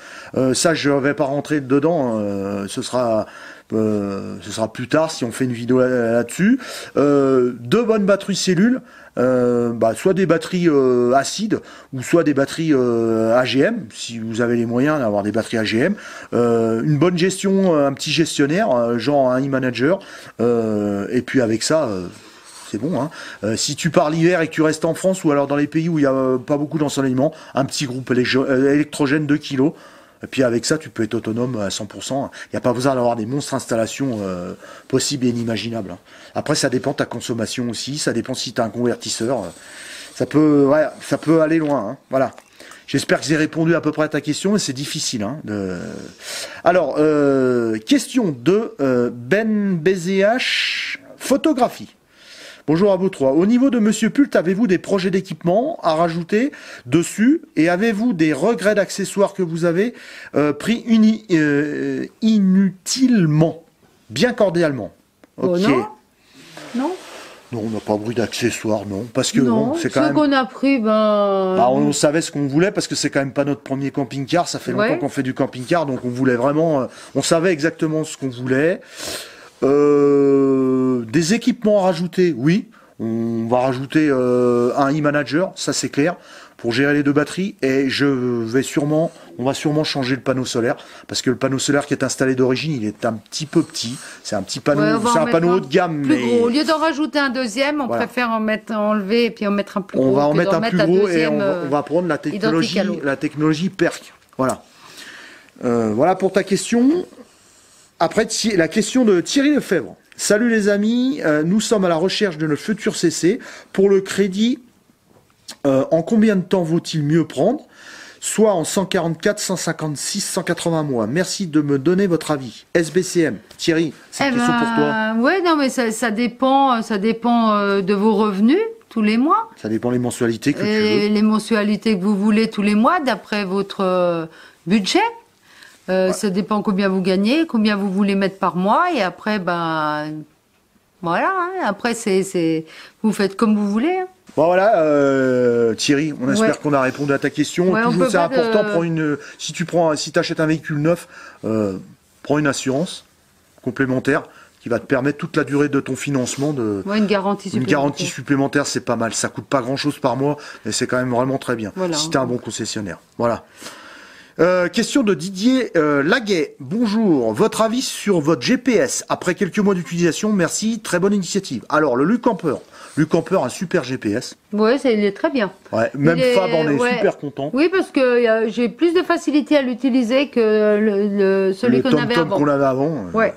Ça, je ne vais pas rentrer dedans. Ce sera plus tard si on fait une vidéo là-dessus. 2 bonnes batteries cellules, soit des batteries acides ou soit des batteries AGM, si vous avez les moyens d'avoir des batteries AGM. Une bonne gestion, un petit gestionnaire, genre un e-manager. Et puis avec ça... c'est bon. Hein. Si tu pars l'hiver et que tu restes en France ou alors dans les pays où il n'y a pas beaucoup d'ensoleillement, un petit groupe électrogène 2 kilos. Et puis avec ça, tu peux être autonome à 100%. Il n'y a pas besoin d'avoir des monstres installations possibles et inimaginables. Hein. Après, ça dépend de ta consommation aussi. Ça dépend si tu as un convertisseur. Ça peut aller loin. Hein. Voilà. J'espère que j'ai répondu à peu près à ta question, mais c'est difficile. Hein, Alors, question de Ben BZH, photographie. Bonjour à vous trois. Au niveau de Monsieur Pult, avez-vous des projets d'équipement à rajouter dessus et avez-vous des regrets d'accessoires que vous avez pris inutilement, bien cordialement? Ok. Oh non. Non. Non, on n'a pas bruit d'accessoires, non. Parce que non, bon, c'est quand même. qu'on a pris, on savait ce qu'on voulait parce que c'est quand même pas notre premier camping-car. Ça fait longtemps qu'on fait du camping-car, donc on voulait vraiment. On savait exactement ce qu'on voulait. Des équipements à rajouter, oui. On va rajouter un e-manager, ça c'est clair, pour gérer les 2 batteries. Et on va sûrement changer le panneau solaire parce que le panneau solaire qui est installé d'origine, il est un petit peu petit. C'est un petit panneau, c'est un panneau haut de gamme, plus gros. Au lieu d'en rajouter un deuxième, on préfère enlever et puis en mettre un plus gros. On va en mettre un plus gros et on va prendre la technologie PERC. Voilà. Voilà pour ta question. Après, la question de Thierry Lefebvre. Salut les amis, nous sommes à la recherche de notre futur CC. Pour le crédit, en combien de temps vaut-il mieux prendre? Soit en 144, 156, 180 mois. Merci de me donner votre avis. SBCM, Thierry, c'est une question pour toi. Ouais, non, mais ça dépend de vos revenus tous les mois. Ça dépend des mensualités que tu veux. Les mensualités que vous voulez tous les mois, d'après votre budget. Ça dépend combien vous gagnez, combien vous voulez mettre par mois, et après, voilà. Hein, après, vous faites comme vous voulez. Hein. Bon voilà, Thierry, on espère qu'on a répondu à ta question. Toujours, c'est important. Si tu achètes un véhicule neuf, prends une assurance complémentaire qui va te permettre toute la durée de ton financement une garantie supplémentaire. Une garantie supplémentaire, c'est pas mal. Ça coûte pas grand-chose par mois, et c'est quand même vraiment très bien. Voilà, si tu as un bon concessionnaire. Voilà. Question de Didier Laguet. Bonjour, votre avis sur votre GPS après quelques mois d'utilisation? Merci, très bonne initiative. Alors, le Lucamper, un super GPS. Oui, il est très bien. Ouais, même Fab en est super content. Oui, parce que j'ai plus de facilité à l'utiliser que celui qu'on avait avant. Qu'on avait avant. Ouais.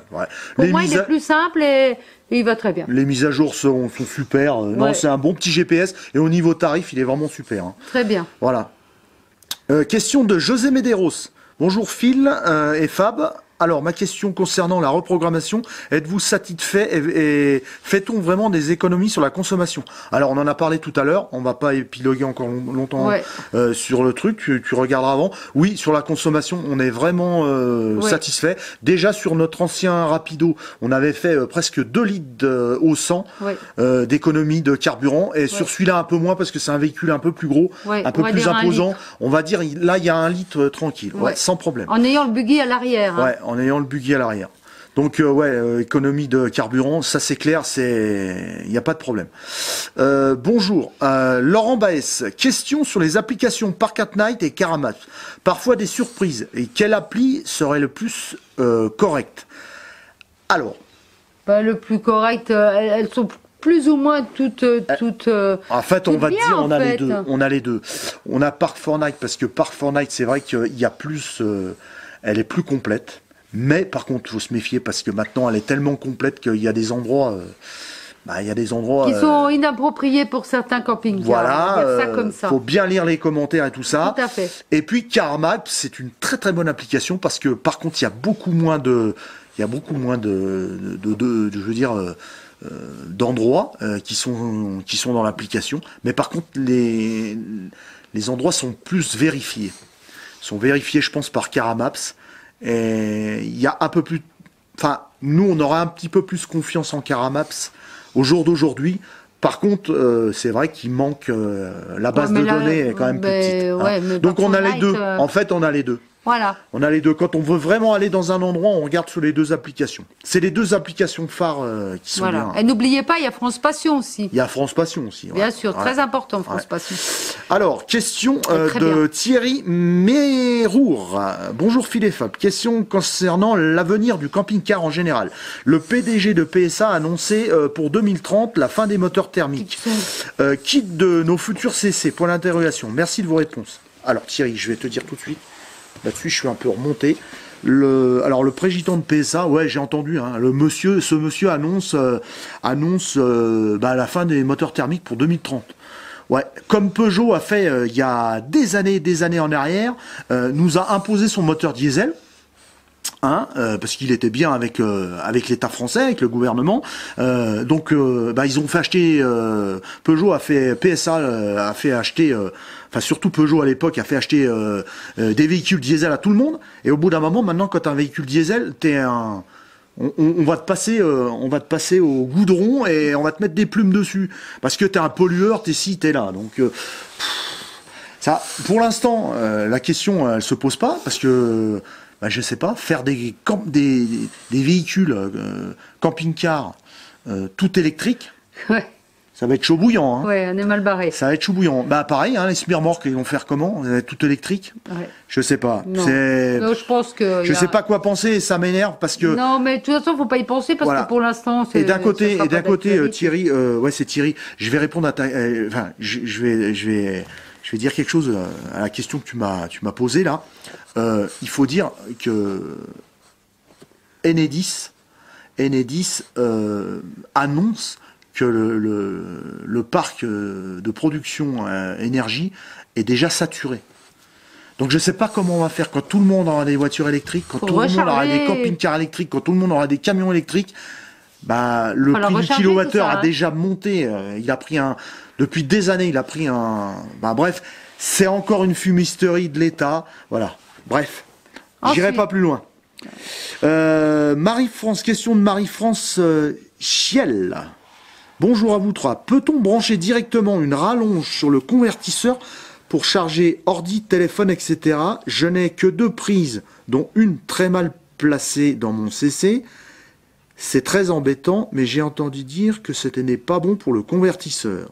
Pour moi, il est plus simple et il va très bien. Les mises à jour sont super. Non, c'est un bon petit GPS et au niveau tarif, il est vraiment super. Hein. Très bien. Voilà. Question de José Medeiros. Bonjour Phil et Fab. Alors, ma question concernant la reprogrammation, êtes-vous satisfait et fait-on vraiment des économies sur la consommation? Alors, on en a parlé tout à l'heure, on va pas épiloguer encore longtemps sur le truc, tu regarderas avant. Oui, sur la consommation, on est vraiment satisfait. Déjà, sur notre ancien Rapido, on avait fait presque 2 litres au 100 d'économie de carburant, et sur celui-là, un peu moins, parce que c'est un véhicule un peu plus gros, un peu plus imposant. On va dire, là, il y a 1 litre tranquille, sans problème. En ayant le buggy à l'arrière. Hein. En ayant le buggy à l'arrière. Donc économie de carburant, ça c'est clair, il n'y a pas de problème. Bonjour, Laurent Baès, question sur les applications Park at Night et Caramaps. Parfois des surprises. Et quelle appli serait le plus correcte? Alors, le plus correct, elles sont plus ou moins toutes. En fait, on va dire, on a les deux. On a Park Fortnite parce que Park Fortnite, c'est vrai qu'il y a plus, elle est plus complète. Mais par contre, il faut se méfier parce que maintenant, elle est tellement complète qu'il y a des endroits, qui sont inappropriés pour certains camping-cars. Voilà, faut bien lire les commentaires et tout ça. Tout à fait. Et puis Caramaps, c'est une très très bonne application parce que par contre, il y a beaucoup moins d'endroits qui sont dans l'application. Mais par contre, les endroits sont plus vérifiés. Ils sont vérifiés, je pense, par Caramaps. Et il y a un peu plus... Enfin, nous, on aura un petit peu plus confiance en Caramaps au jour d'aujourd'hui. Par contre, c'est vrai qu'il manque... la base de données est quand même plus petite. Donc, on a les deux. En fait, on a les deux. Voilà. On a les deux. Quand on veut vraiment aller dans un endroit, on regarde sur les deux applications. C'est les deux applications phares qui sont Voilà. bien. Et n'oubliez pas, il y a France Passion aussi. Il y a France Passion aussi. Bien ouais. sûr, Ouais. très important, France Ouais. Passion. Alors, question Très de bien. Thierry Mérour. Bonjour Phil et Fab. Question concernant l'avenir du camping-car en général. Le PDG de PSA a annoncé pour 2030 la fin des moteurs thermiques. Quitte de nos futurs CC. Point d'interrogation. Merci de vos réponses. Alors Thierry, je vais te dire tout de suite. Là-dessus, je suis un peu remonté. Alors le président de PSA, ouais, j'ai entendu. Hein, ce monsieur annonce la fin des moteurs thermiques pour 2030. Ouais, comme Peugeot a fait il y a des années en arrière, nous a imposé son moteur diesel. Parce qu'il était bien avec l'État français, avec le gouvernement. Donc ils ont fait acheter. PSA a fait acheter. Surtout Peugeot à l'époque a fait acheter des véhicules diesel à tout le monde. Et au bout d'un moment, maintenant, quand t'as un véhicule diesel, on va te passer au goudron et on va te mettre des plumes dessus parce que t'es un pollueur, t'es ci, t'es là. Donc ça, pour l'instant, la question elle se pose pas parce que je sais pas, faire des véhicules camping-car tout électriques, Ouais. ça va être chaud bouillant. Hein. Ouais, on est mal barré. Ça va être chaud bouillant. Bah pareil, hein, les semi-remorques, ils vont faire comment? Tout électrique? Ouais. Je sais pas. Non. C'est... Non, je pense que. Je sais pas quoi penser et ça m'énerve parce que. Non, mais de toute façon, faut pas y penser parce Voilà. que pour l'instant, c'est. Et d'un côté, ça sera pas d'actualité. Thierry, ouais, c'est Thierry. Je vais répondre à ta. Je vais dire quelque chose à la question que tu m'as posée là. Il faut dire que Enedis annonce que le parc de production énergie est déjà saturé. Donc je sais pas comment on va faire quand tout le monde aura des voitures électriques, quand Faut tout le monde aura recharger. des camping-cars électriques, quand tout le monde aura des camions électriques. Le Faut la prix du recharger, kilowattheure tout ça, a hein. déjà monté. Il a pris depuis des années, il a pris bref, c'est encore une fumisterie de l'État. Voilà. Bref, j'irai Ensuite. pas plus loin. Marie-France, question de Marie-France Chiel. Bonjour à vous trois. Peut-on brancher directement une rallonge sur le convertisseur pour charger ordi, téléphone, etc. Je n'ai que 2 prises, dont une très mal placée dans mon CC. C'est très embêtant, mais j'ai entendu dire que ce n'est pas bon pour le convertisseur.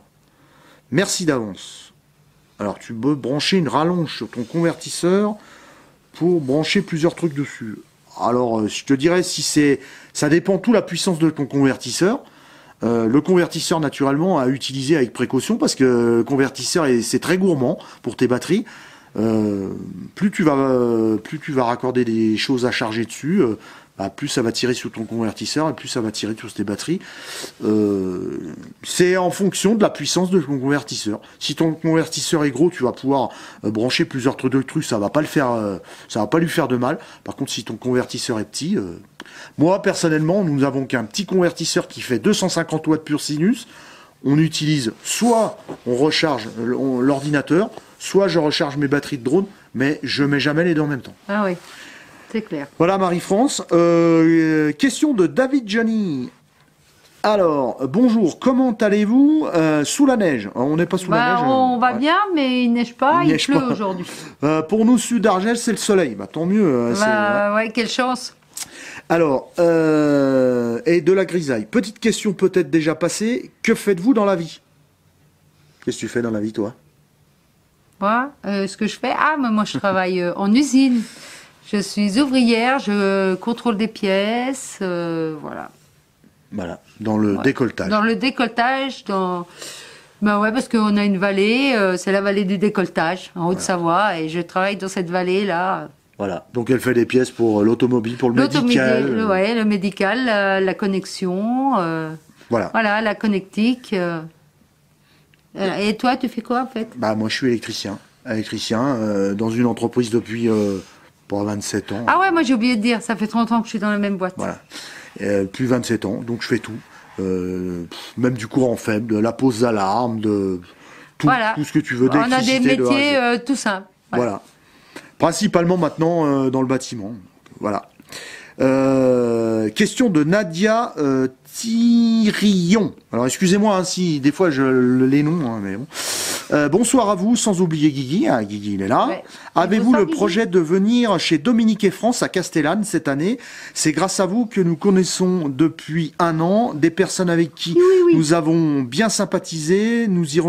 Merci d'avance. Alors tu peux brancher une rallonge sur ton convertisseur pour brancher plusieurs trucs dessus. Alors je te dirais ça dépend tout la puissance de ton convertisseur. Le convertisseur naturellement à utiliser avec précaution parce que le convertisseur c'est très gourmand pour tes batteries. Plus tu vas raccorder des choses à charger dessus, plus ça va tirer sur ton convertisseur et plus ça va tirer sur tes batteries. C'est en fonction de la puissance de ton convertisseur. Si ton convertisseur est gros, tu vas pouvoir brancher plusieurs trucs de trucs, ça va pas lui faire de mal. Par contre, si ton convertisseur est petit, moi personnellement, nous avons qu'un petit convertisseur qui fait 250 watts pur sinus. On utilise soit on recharge l'ordinateur, soit je recharge mes batteries de drone, mais je mets jamais les deux en même temps. Ah oui, c'est clair. Voilà Marie-France. Question de David Johnny. Alors, bonjour, comment allez-vous sous la neige? On n'est pas sous la neige. On va ouais. bien, mais il neige pas, il neige pleut pas. aujourd'hui. Pour nous, sud d'Argel, c'est le soleil. Tant mieux. Ouais, quelle chance. Alors, et de la grisaille. Petite question peut-être déjà passée. Que faites-vous dans la vie? Qu'est-ce que tu fais dans la vie, toi? Moi, ce que je fais, mais moi je travaille en usine. Je suis ouvrière, je contrôle des pièces, voilà. Voilà, dans le décolletage. Dans le décolletage, parce qu'on a une vallée, c'est la vallée du décolletage, en Haute-Savoie, et je travaille dans cette vallée-là. Voilà, donc elle fait des pièces pour l'automobile, pour le médical. Le médical, la connexion, voilà, la connectique. Et toi, tu fais quoi en fait? Moi je suis électricien dans une entreprise depuis 27 ans. Ah ouais, moi j'ai oublié de dire, ça fait 30 ans que je suis dans la même boîte. Voilà, plus 27 ans, donc je fais tout. Même du courant faible, de la pose d'alarme, de tout ce que tu veux d'électricité. On a des métiers tout simples. Voilà. Principalement maintenant dans le bâtiment. Voilà. Question de Nadia Thirion. Alors excusez-moi si des fois les noms, mais bon. Bonsoir à vous, sans oublier Guigui. Ah, Guigui, il est là. Ouais. Avez-vous Bonsoir, le Guigui. projet de venir chez Dominique et France à Castellane cette année? C'est grâce à vous que nous connaissons depuis un an des personnes avec qui nous avons bien sympathisé. Nous y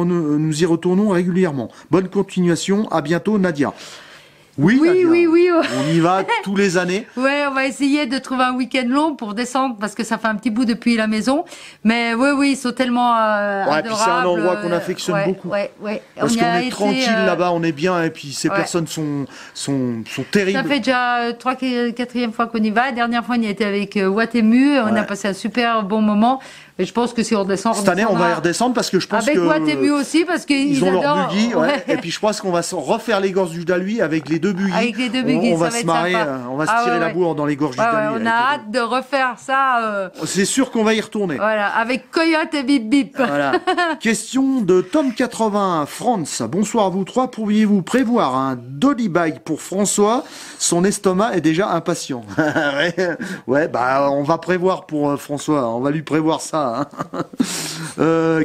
retournons régulièrement. Bonne continuation. À bientôt, Nadia. Oui, Oui, Nadia. oui, oui. On y va tous les années. Ouais, on va essayer de trouver un week-end long pour descendre parce que ça fait un petit bout depuis la maison. Mais oui, oui, ils sont tellement Ouais, puis c'est un adorables. endroit qu'on affectionne beaucoup. Ouais, ouais. Parce On y qu'on a est été, tranquille là-bas, on est bien, et puis ces ouais. personnes sont terribles. Ça fait déjà 4e fois qu'on y va. La dernière fois, on y a été avec Watemu. On Ouais. a passé un super bon moment. Et je pense que si on redescend, Cette année, on va y redescendre parce que je pense avec que Watemu aussi, parce qu'ils ils ont adorent. leur buggy, ouais. Ouais. Et puis je pense qu'on va se refaire les gorges du Dalhuy avec les deux buggy. Avec les deux buggy, on va ça va se être marrer, sympa. on va se Ah tirer ouais, la ouais. bourre dans les gorges Ouais, du ouais, Dalhuy. on avec a les hâte de refaire ça. deux. C'est sûr qu'on va y retourner. Voilà, avec Coyote et Bip Bip. Voilà. Question de Tom80 France. Bonsoir à vous trois. Pourriez-vous prévoir un dolly bag pour François? Son estomac est déjà impatient. Ouais, bah on va prévoir pour François. On va lui prévoir ça. Hein.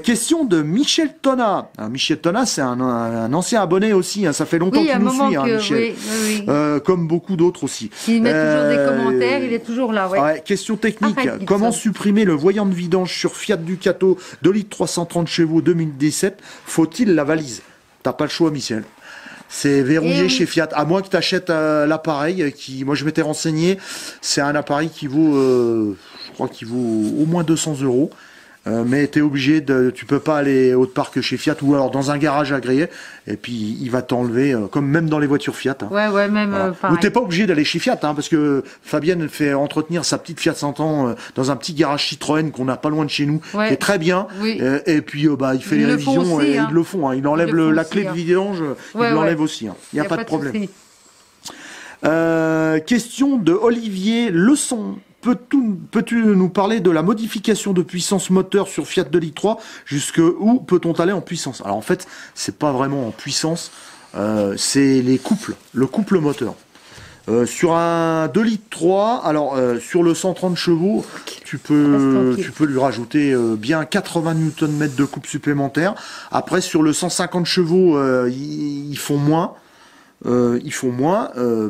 Question de Michel Tonna. Alors, Michel Tonna, c'est un ancien abonné aussi. Hein. Ça fait longtemps Oui, il y a qu'il un nous moment suit, hein, que Michel. oui, oui. Comme beaucoup d'autres aussi. Il met toujours des commentaires, il est toujours là, ouais. Ouais, question technique. Arrête, Gibson. Comment supprimer le voyant de vidange sur Fiat Ducato 2 litres 330 chevaux 2017? Faut-il la valise? T'as pas le choix, Michel. C'est verrouillé Et oui. chez Fiat. À moins que tu achètes l'appareil qui, moi je m'étais renseigné, c'est un appareil qui vaut, je crois qu'il vaut au moins 200 €. Mais tu es obligé tu peux pas aller autre part que chez Fiat ou alors dans un garage agréé et puis il va t'enlever comme même dans les voitures Fiat. Hein. Ouais, même Voilà. pareil. Ou t'es pas obligé d'aller chez Fiat, hein, parce que Fabienne fait entretenir sa petite Fiat 500 dans un petit garage Citroën qu'on a pas loin de chez nous, Ouais. qui est très bien. Oui. Et puis bah il fait Ils les le font révisions aussi, et hein. ils le font. Hein. Il enlève Ils le font la aussi, clé de hein. vidange, Ouais, il l'enlève ouais. aussi. Hein. Il y a pas de problème. souci. Question de Olivier Leçon. Peux-tu nous parler de la modification de puissance moteur sur Fiat 2 litres 3? Jusque où peut-on aller en puissance? Alors en fait, c'est pas vraiment en puissance, c'est les couples, le couple moteur. Sur un 2 litres 3, alors sur le 130 chevaux, tu peux lui rajouter bien 80 Nm de couple supplémentaire. Après sur le 150 chevaux, ils font moins.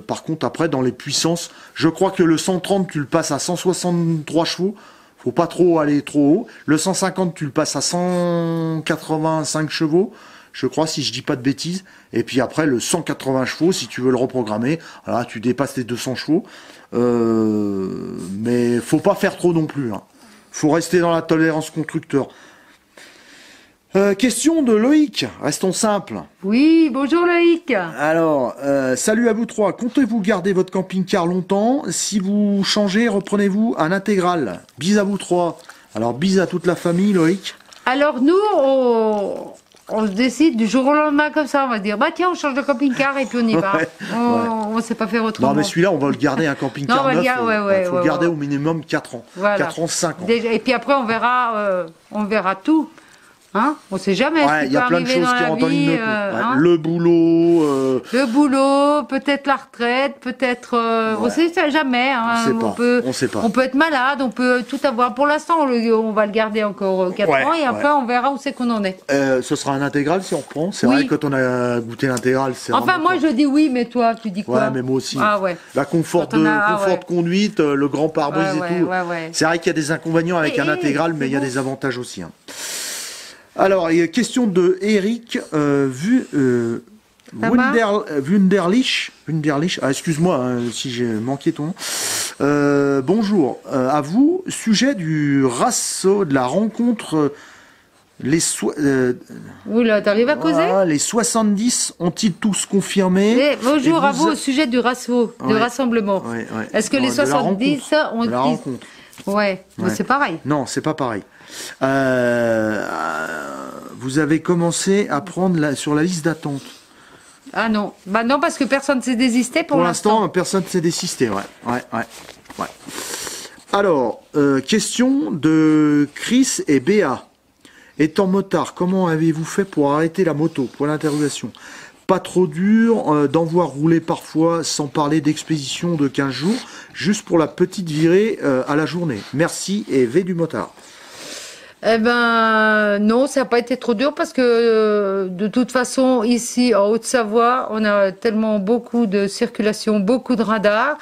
Par contre, après, dans les puissances, je crois que le 130, tu le passes à 163 chevaux. Faut pas trop aller trop haut. Le 150, tu le passes à 185 chevaux. Je crois, si je dis pas de bêtises. Et puis après, le 180 chevaux, si tu veux le reprogrammer, là, tu dépasses les 200 chevaux. Mais faut pas faire trop non plus. Hein. Faut rester dans la tolérance constructeur. Question de Loïc, restons simples. Oui, bonjour Loïc. Alors, salut à vous trois. Comptez-vous garder votre camping-car longtemps? Si vous changez, reprenez-vous un intégral? Bis à vous trois. Alors, bis à toute la famille, Loïc. Alors nous, on se décide du jour au lendemain comme ça, on va se dire, bah tiens, on change de camping-car et puis on y va. Ouais, On sait pas faire autrement. Non, mais celui-là, on va le garder un Non, camping-car on va le neuf. garder, Faut le garder au minimum 4 ans. Voilà. 4 ans, 5 ans. Déjà, et puis après, on verra tout. Hein, on sait jamais. Ouais, il y a plein de choses qui rentrent en ligne de compte. Ouais, Hein. le boulot. Le boulot, peut-être la retraite, peut-être. On sait ça jamais. Hein. On sait pas. On peut être malade, on peut tout avoir. Pour l'instant, on va le garder encore 4 Ouais, ans et après, on verra où c'est qu'on en est. Ce sera un intégral si on reprend. C'est Oui. vrai que quand on a goûté l'intégral, c'est Enfin, vraiment moi, je dis oui, mais toi, tu dis quoi? Ouais, mais moi aussi. Ah ouais. La confort Quand on a- confort de conduite, le grand pare-brise Ouais, et tout. ouais. C'est vrai qu'il y a des inconvénients avec un intégral, mais il y a des avantages aussi. Hein. Alors, il y a question de Eric Wunderlich. Ah, excuse-moi hein, si j'ai manqué ton nom. Bonjour. À vous, sujet du rasso, de la rencontre. Oula, t'arrives à causer? Les 70 ont-ils tous confirmé? Bonjour Et à vous au sujet du rassemblement. Ouais. Est-ce que les De la 70 ont de la rencontre. Ouais, mais c'est pareil. Non, c'est pas pareil. Vous avez commencé à prendre sur la liste d'attente. Ah non, bah non parce que personne ne s'est désisté pour l'instant, personne ne s'est désisté. Ouais. Alors, question de Chris et Béa. Étant motard, comment avez-vous fait pour arrêter la moto? Point d'interrogation. Pas trop dur d'en voir rouler parfois, sans parler d'expédition de 15 jours, juste pour la petite virée à la journée. Merci et V du motard. Eh ben non, ça n'a pas été trop dur parce que de toute façon, ici en Haute-Savoie, on a tellement beaucoup de circulation, beaucoup de radars.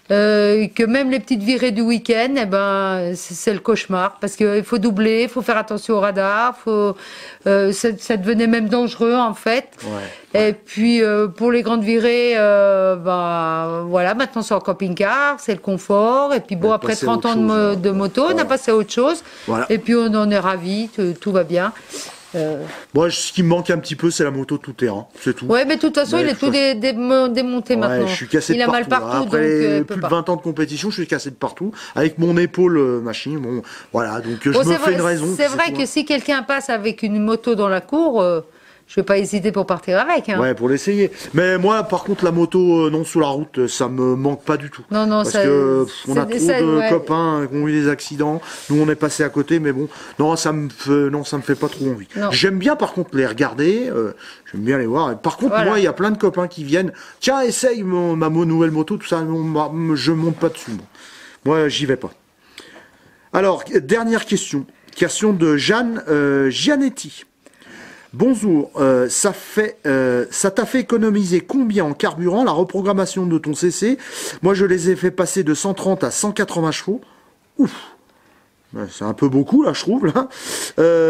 Que même les petites virées du week-end, eh ben, c'est le cauchemar parce qu'il faut doubler, il faut faire attention au radar, ça devenait même dangereux en fait. Ouais. Et puis pour les grandes virées, bah voilà, maintenant c'est en camping-car, c'est le confort. Et puis bon, On est après passé à 30 ans autre chose, de moto, on a passé à autre chose. Voilà. Et puis on en est ravis, tout va bien. Moi, ce qui me manque un petit peu, c'est la moto tout-terrain, c'est tout. Ouais, mais de toute façon, Mais il est tout démonté Ouais, maintenant. je suis cassé Il de a mal partout. partout, Après donc il peut plus de pas. 20 ans de compétition, je suis cassé de partout. Avec mon épaule machine, bon, voilà. Donc je me fais une raison. C'est vrai tout, que hein. si quelqu'un passe avec une moto dans la cour, je vais pas hésiter pour partir avec. Hein. Ouais, pour l'essayer. Mais moi, par contre, la moto non sous la route, ça me manque pas du tout. Non, non, Parce ça, que on a trop ça, de ouais. copains qui ont eu des accidents. Nous, on est passé à côté, mais bon, non, ça me fait pas trop envie. Non. J'aime bien, par contre, les regarder. J'aime bien les voir. Par contre, Voilà. moi, il y a plein de copains qui viennent. Tiens, essaye ma nouvelle moto, tout ça. Je monte pas dessus. Moi, j'y vais pas. Alors, dernière question. Question de Jeanne Gianetti. Bonjour, ça t'a fait économiser combien en carburant la reprogrammation de ton CC? Moi, je les ai fait passer de 130 à 180 chevaux. Ouf, ouais, c'est un peu beaucoup là, je trouve. Là.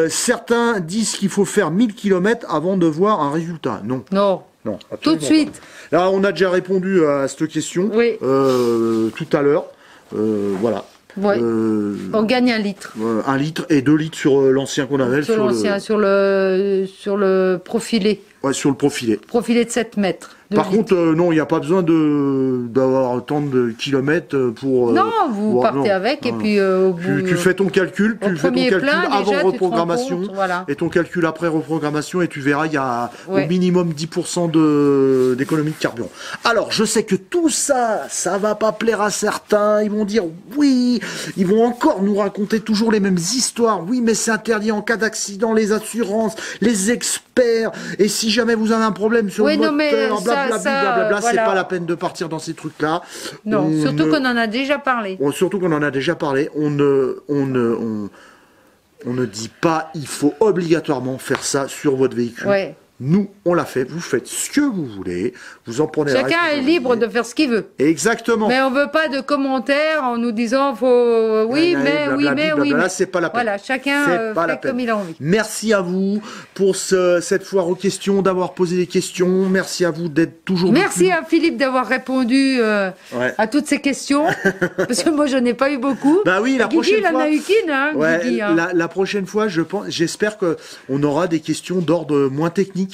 Certains disent qu'il faut faire 1000 km avant de voir un résultat. Non. Non. Non, Tout de suite. pas. Là, on a déjà répondu à cette question Oui. tout à l'heure. Voilà. Ouais. On gagne 1 litre. 1 litre et 2 litres sur l'ancien qu'on avait. Sur l'ancien, sur le profilé. Ouais, sur le profilé. Profilé de 7 mètres. Par contre, non, il n'y a pas besoin d'avoir tant de kilomètres pour... non, vous partez avec et puis au bout... Tu fais ton calcul, au tu fais ton premier calcul plein, avant déjà, tu te rends reprogrammation compte, voilà. et ton calcul après reprogrammation et tu verras, il y a Ouais. au minimum 10% d'économie de carburant. Alors, je sais que tout ça, ça va pas plaire à certains. Ils vont dire oui, ils vont encore nous raconter toujours les mêmes histoires. Oui, mais c'est interdit en cas d'accident, les assurances, les experts. Et si jamais vous avez un problème sur Oui, le non, mais moteur, ça, blablabla, c'est voilà. pas la peine de partir dans ces trucs-là. Non, On surtout ne- qu'on en a déjà parlé. Surtout qu'on en a déjà parlé, on ne dit pas il faut obligatoirement faire ça sur votre véhicule. Ouais. Nous, on l'a fait, vous faites ce que vous voulez, vous en prenez la Chacun est libre de faire ce qu'il veut. Exactement. Mais on veut pas de commentaires en nous disant faut oui mais oui mais oui mais. C'est pas la peine. Voilà, chacun C'est pas la fait peine. comme il a envie. Merci à vous pour cette foire aux questions, d'avoir posé des questions. Merci à vous d'être toujours... Merci à Philippe d'avoir répondu Ouais. à toutes ces questions parce que moi je n'ai pas eu beaucoup. Bah oui, la Guigui, prochaine il en fois... a eu qu'une, hein, Ouais, Guigui, hein. la prochaine fois, j'espère qu'on aura des questions d'ordre moins technique.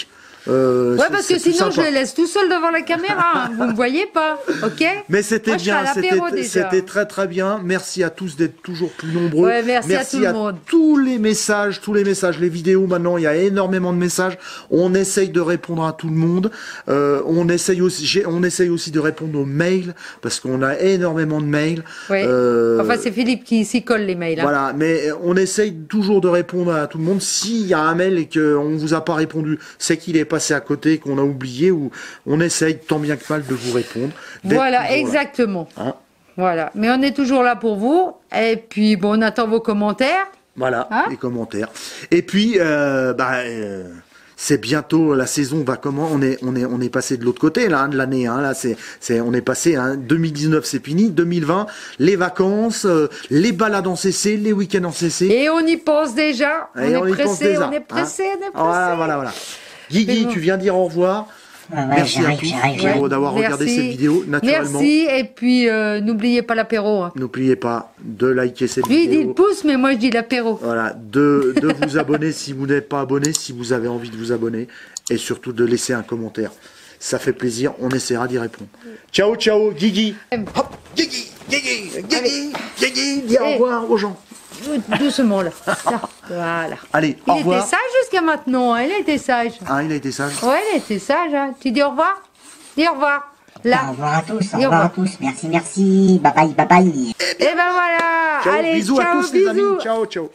Ouais, parce que c'est plus sinon je sympa. les laisse tout seul devant la caméra. Hein. Vous me voyez pas, ok? Mais c'était Moi, je serai à bien, l'apéro déjà. c'était très très bien. Merci à tous d'être toujours plus nombreux. Ouais, merci à tout le monde. tous les messages, les vidéos maintenant, il y a énormément de messages. On essaye de répondre à tout le monde. On essaye aussi de répondre aux mails parce qu'on a énormément de mails. Ouais. Enfin, c'est Philippe qui s'y colle les mails. Hein. Voilà, mais on essaye toujours de répondre à tout le monde. S'il y a un mail et qu'on vous a pas répondu, c'est qu'il est passé à côté, qu'on a oublié, ou on essaye tant bien que mal de vous répondre. d'être Voilà, toujours là. exactement. Hein. Voilà. Mais on est toujours là pour vous. Et puis, bon, on attend vos commentaires. Voilà, Hein les commentaires. Et puis, c'est bientôt la saison va comment on est passé de l'autre côté là, hein, de l'année. Hein, là, on est passé. Hein, 2019 c'est fini, 2020 les vacances, les balades en CC, les week-ends en CC. Et on y pense déjà. Et on y pense déjà, on est pressé, hein. on est pressé. Voilà. Guigui, Mais bon. tu viens dire au revoir. Ouais, Merci à tous j'arrive. d'avoir regardé Merci. cette vidéo naturellement. Merci. Et puis, n'oubliez pas l'apéro. Hein. N'oubliez pas de liker cette Lui, il dit vidéo. le pouce, mais moi, je dis l'apéro. Voilà, de vous abonner si vous n'êtes pas abonné, si vous avez envie de vous abonner, et surtout de laisser un commentaire. Ça fait plaisir, on essaiera d'y répondre. Ciao, Guigui. Hop, Guigui, dis au Eh. revoir aux gens. Doucement, là. Là, voilà. Allez, Il au revoir. était sage jusqu'à maintenant. Hein. Il a été sage. Ah, il a été sage. Ouais, il a été sage. Hein. Tu dis au revoir? Dis au revoir. Là. Au revoir à tous, au Et au revoir à revoir. tous. Merci. Bye bye. Et ben voilà. Ciao, Allez, bisous ciao, à tous les amis. bisous. Ciao.